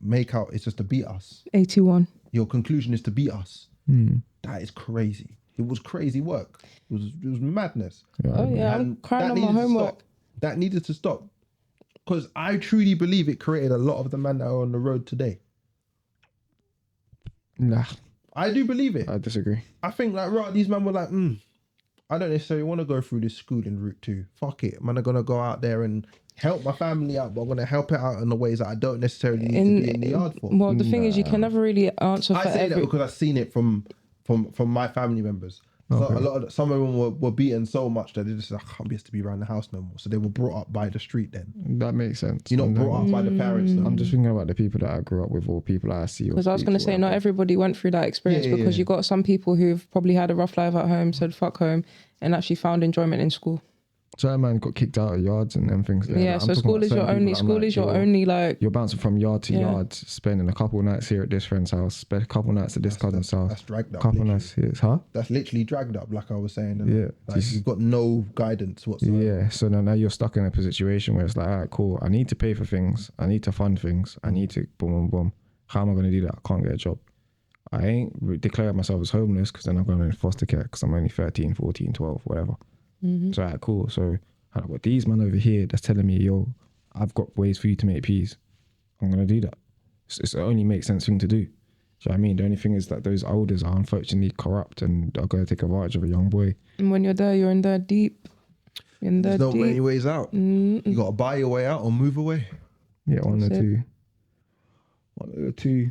make-out is just to beat us. 81. Your conclusion is to beat us. That is crazy. It was crazy work. It was madness. Oh yeah, I'm And crying that on my needed to homework. stop. That needed to stop. Because I truly believe it created a lot of the men that are on the road today. Nah, I do believe it. I disagree. I think like right, these men were like, I don't necessarily want to go through this schooling route too. Fuck it. Man, I'm gonna go out there and help my family out, but I'm gonna help it out in the ways that I don't necessarily need to be in the yard for. Well, the thing is, you can never really answer I for say that every. because I've seen it from my family members. So a lot of some of them were beaten so much that they just I can't be asked to be around the house no more. So they were brought up by the street. Then That makes sense. you're not brought up by the parents. No. I'm just thinking about the people that I grew up with or people that I see. Because I was going to say, not everybody went through that experience, Yeah, because yeah. you got some people who've probably had a rough life at home, said fuck home, and actually found enjoyment in school. Certain man got kicked out of yards and them things. There. Yeah, Like, so I'm talking school about is your certain only. people that I'm School like, is your yo, only like. You're bouncing from yard to Yeah. yard, spending a couple nights here at this friend's house, spend a couple nights at this cousin's house. That's dragged up. Couple literally. nights here, huh? That's literally dragged up, like I was saying. And Yeah. like, you've got no guidance whatsoever. Yeah, so now you're stuck in a situation where it's like, all right, cool. I need to pay for things. I need to fund things. I need to boom, boom, boom. How am I going to do that? I can't get a job. I ain't declaring myself as homeless because then I'm going in foster care because I'm only 13, 14, 12, whatever. So, alright, cool. So, I've got these men over here that's telling me, yo, I've got ways for you to make peace. I'm going to do that. It only makes sense thing to do. Do you know what I mean? The only thing is that those elders are unfortunately corrupt and are going to take advantage of a young boy. And when you're there, you're in there deep. There's no many ways out. You got to buy your way out or move away. Yeah, one or That's two. One or two.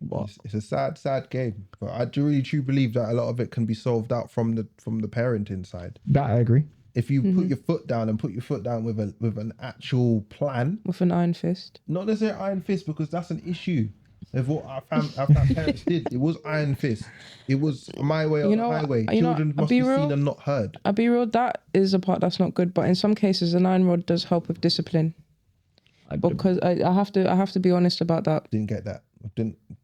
But it's a sad game. But I do really truly believe that a lot of it can be solved out from the parenting side. That I agree. If you put your foot down and put your foot down with an actual plan, With an iron fist. not necessarily iron fist, because that's an issue. Of what our parents did, it was iron fist. It was my way or the highway. Children must be seen and not heard. I'll be real, that is a part that's not good. But in some cases, an iron rod does help with discipline. Because I have to be honest about that. Didn't get that.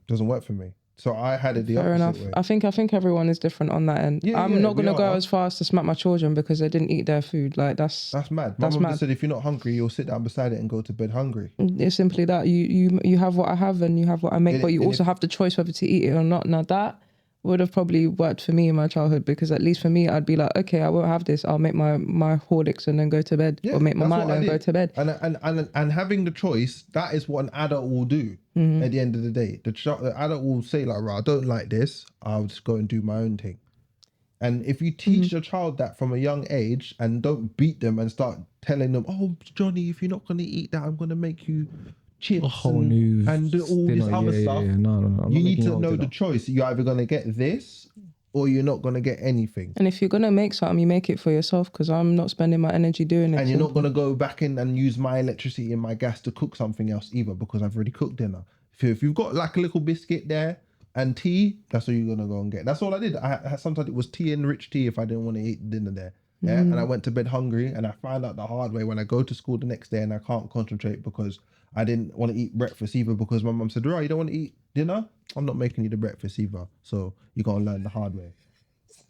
Doesn't work for me. So I had it the Fair opposite enough. way. I think everyone is different on that end. I'm not gonna go as far as to smack my children because they didn't eat their food. Like that's mad. That's My mum mad. just said if you're not hungry, you'll sit down beside it and go to bed hungry. It's simply that you have what I have and you have what I make, but you also have the choice whether to eat it or not. Now that would have probably worked for me in my childhood because at least for me, I'd be like, okay, I won't have this. I'll make my Horlicks and then go to bed, or make my that's what Milo I and go did. to bed. And having the choice, that is what an adult will do. At the end of the day, the adult will say like, "Right, I don't like this. I'll just go and do my own thing." And if you teach your child that from a young age and don't beat them and start telling them, "Oh, Johnny, if you're not going to eat that, I'm going to make you chips A whole new and do all this dinner. other Yeah, stuff." No. I'm not You need making to your know dinner. the choice. You're either going to get this or you're not going to get anything. And if you're gonna make something, you make it for yourself because I'm not spending my energy doing it. And you're not going to go back in and use my electricity and my gas to cook something else either because I've already cooked dinner. If you've got like a little biscuit there and tea, that's what you're going to go and get. That's all I did. Sometimes it was tea and rich tea if I didn't want to eat dinner there. Yeah. And I went to bed hungry and I found out the hard way when I go to school the next day and I can't concentrate because I didn't want to eat breakfast either because my mum said, "Right, you don't want to eat dinner? I'm not making you the breakfast either. So you're going to learn the hard way."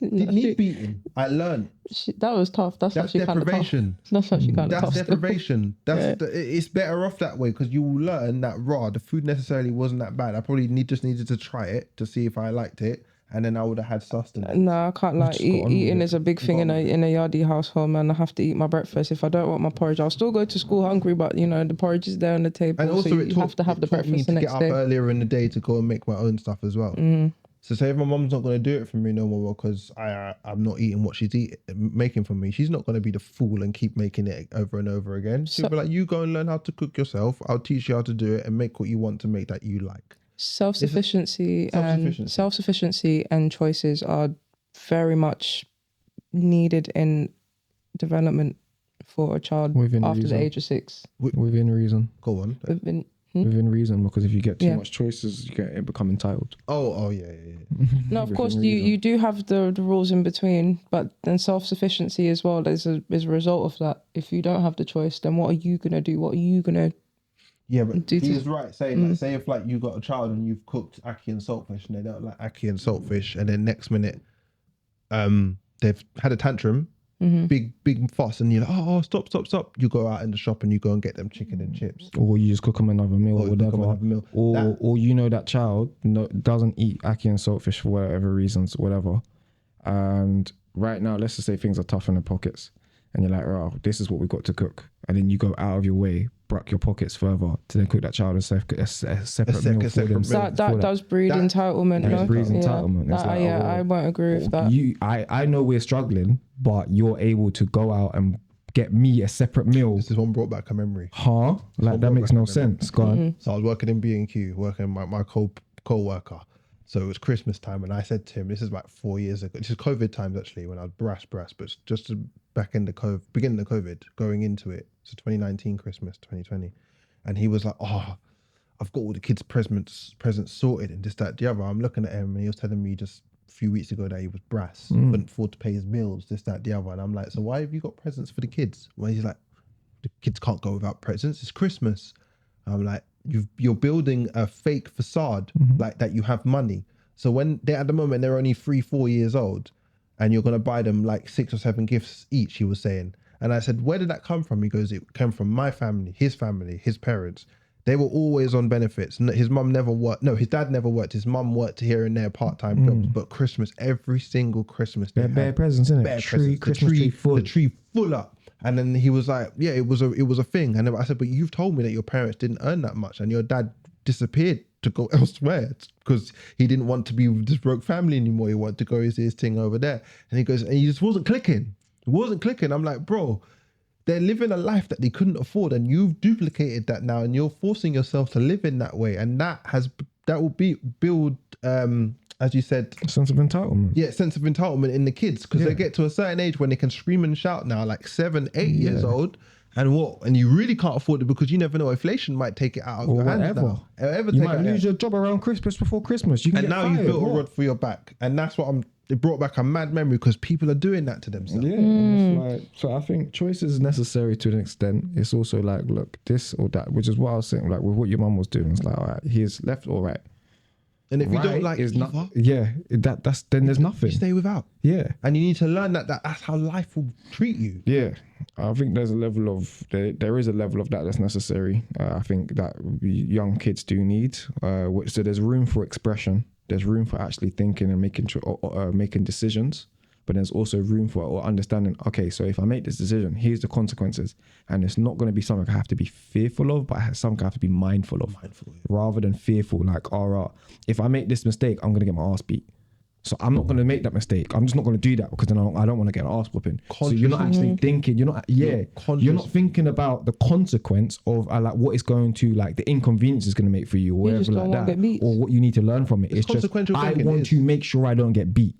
Didn't need beating. I learned. That was tough. That's actually kind of tough. deprivation. That's actually kind of tough. That's deprivation. Yeah. It's better off that way because you will learn that the food necessarily wasn't that bad. I probably just needed to try it to see if I liked it, and then I would have had sustenance. No, I can't lie. just got on Eating with is a big thing in a yardie household, man. I have to eat my breakfast. If I don't want my porridge, I'll still go to school hungry, but you know the porridge is there on the table, And also, so it you have to have the taught me breakfast to the get next up day. earlier in the day to go and make my own stuff as well. So say if my mum's not going to do it for me no more because I'm not eating what she's making for me, she's not going to be the fool and keep making it over and over again. She'll be like, "You go and learn how to cook yourself. I'll teach you how to do it and make what you want to make that you like." Self-sufficiency Self-sufficiency. and choices are very much needed in development for a child Within after reason. the age of 6. Within reason. Go on. Within reason, because if you get too Yeah. much choices, you become entitled. Oh yeah. No, of Within course reason. you do have the rules in between, but then self-sufficiency as well is a result of that. If you don't have the choice, then what are you gonna do? What are you gonna Yeah, but Do to- he's right saying that. Say if like you got a child and you've cooked ackee and saltfish and they don't like ackee and saltfish, and then next minute, they've had a tantrum, big fuss, and you're like, oh, stop. You go out in the shop and you go and get them chicken and chips. Or you just cook them another meal or Or you cook 'em whatever. another meal. Or you know that child doesn't eat ackee and saltfish for whatever reasons, whatever. And right now, let's just say things are tough in the pockets. And you're like, oh, this is what we've got to cook. And then you go out of your way, brack your pockets further to then cook that child a separate meal for them. meal. that does breed That- entitlement. that No? breeds Yeah. entitlement. It's like, I won't agree with that. I know we're struggling, but you're able to go out and get me a separate meal. This is one brought back a memory. Huh? Like that makes no sense. Go on. So I was working in B&Q, working with my co-worker. So it was Christmas time, and I said to him, this is like 4 years ago. This is COVID times actually, when I was brass, but it's just beginning of COVID, going into it. So 2019 Christmas, 2020, and he was like, "Oh, I've got all the kids' presents sorted and this, that, the other." I'm looking at him, and he was telling me just a few weeks ago that he was brass, couldn't afford to pay his bills, this, that, the other. And I'm like, "So why have you got presents for the kids?" Well, he's like, "The kids can't go without presents. It's Christmas." I'm like, you're building a fake facade like that you have money. So when at the moment they're only 3-4 years old, and you're gonna buy them like 6 or 7 gifts each, he was saying. And I said, "Where did that come from?" He goes, "It came from my family, his parents. They were always on benefits. His mum never worked. No, his dad never worked. His mum worked here and there, part-time jobs. But Christmas, every single Christmas, they Bare had presents, innit? bare Tree, presents. Christmas tree full. The tree full up. And then he was like, yeah, it was a thing. And I said, but you've told me that your parents didn't earn that much and your dad disappeared to go elsewhere because he didn't want to be with this broke family anymore. He wanted to go his thing over there. And he goes, and he just wasn't clicking. It wasn't clicking. I'm like, bro, they're living a life that they couldn't afford and you've duplicated that now and you're forcing yourself to live in that way. And that will build, as you said, sense of entitlement. Yeah, sense of entitlement in the kids because they get to a certain age when they can scream and shout now, like 7, 8 years old. And you really can't afford it because you never know, inflation might take it out of Or your hands whatever. now. You might lose your job around Christmas, before Christmas. You can and get now fired. you've built a rod for your back. And that's what it brought back a mad memory because people are doing that to themselves. Yeah, and it's like, so I think choice is necessary to an extent. It's also like, look, this or that, which is what I was saying, like with what your mum was doing. It's like, all right, here's left or right. And if you don't like is either, not, that's then there's nothing. you stay without. Yeah. And you need to learn that's how life will treat you. Yeah, I think there's a level of there is a level of that's necessary. I think that young kids do need. So there's room for expression. There's room for actually thinking and making decisions. But there's also room for understanding. Okay, so if I make this decision, here's the consequences, and it's not going to be something I have to be fearful of, but something I have to be mindful of, rather than fearful. Like, all right, if I make this mistake, I'm going to get my ass beat. So I'm not going to make that mistake. I'm just not going to do that because then I don't want to get an ass whooping. So you're not actually thinking. You're not thinking about the consequence of like what it's going to, like the inconvenience it's going to make for you, or whatever like that, or what you need to learn from it. It's just I want to make sure I don't get beat.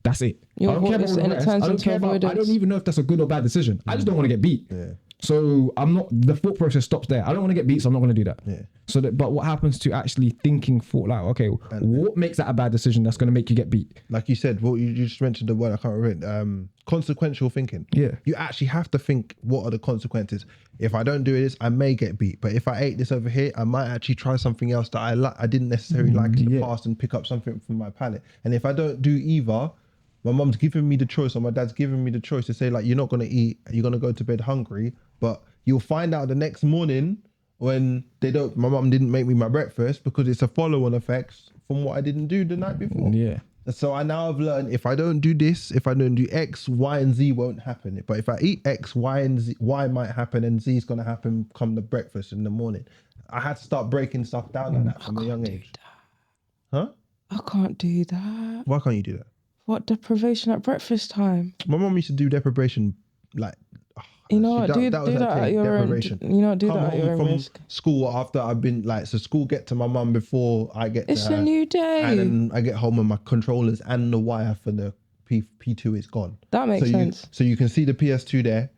That's it. I don't care about the rest. I don't care about. I don't even know if that's a good or bad decision. I just don't want to get beat. Yeah. So I'm not. The thought process stops there. I don't want to get beat, so I'm not going to do that. Yeah. So but what happens to actually thinking for like, okay, what makes that a bad decision that's going to make you get beat? Like you said, well, you just mentioned the word I can't remember. Consequential thinking. Yeah. You actually have to think, what are the consequences? If I don't do this, I may get beat. But if I ate this over here, I might actually try something else that I didn't necessarily like in the past and pick up something from my palate. And if I don't do either, my mum's giving me the choice or my dad's giving me the choice to say like, you're not going to eat, you're going to go to bed hungry, but you'll find out the next morning when my mum didn't make me my breakfast because it's a follow-on effect from what I didn't do the night before. Yeah. So I now have learned if I don't do this, if I don't do X, Y, and Z won't happen. But if I eat X, Y, and Z, Y might happen and Z is going to happen come the breakfast in the morning. I had to start breaking stuff down like that from a young age. Huh? I can't do that. Why can't you do that? What deprivation at breakfast time? My mum used to do deprivation like... You know what? Do that at your own. You know, do that at your own risk. School after I've been like, so school get to my mum before I get to her. It's a new day. And then I get home and my controllers and the wire for the P2 is gone. That makes sense. So you can see the PS2 there.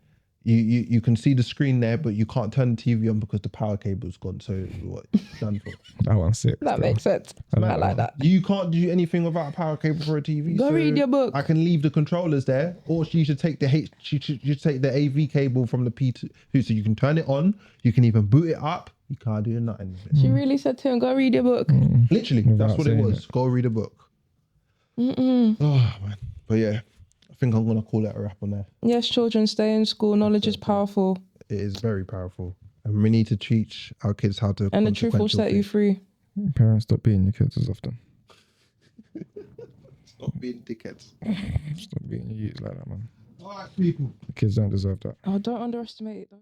You can see the screen there, but you can't turn the TV on because the power cable's gone. So what? Done for. That one's sick. That makes sense. I like that. You can't do anything without a power cable for a TV. Go read your book. I can leave the controllers there, or you should take the take the AV cable from the P2, so you can turn it on. You can even boot it up. You can't do nothing with it. She really said to him, "Go read your book." Literally, that's what it was. Go read a book. Oh man, but yeah. I think I'm going to call it a wrap on there. Yes, children, stay in school. Knowledge is powerful. It is very powerful. And we need to teach our kids how to... And the truth will set you free. Parents, stop being your kids as often. Stop being dickheads. Stop being your youths like that, man. All right, people. The kids don't deserve that. Oh, don't underestimate it, though.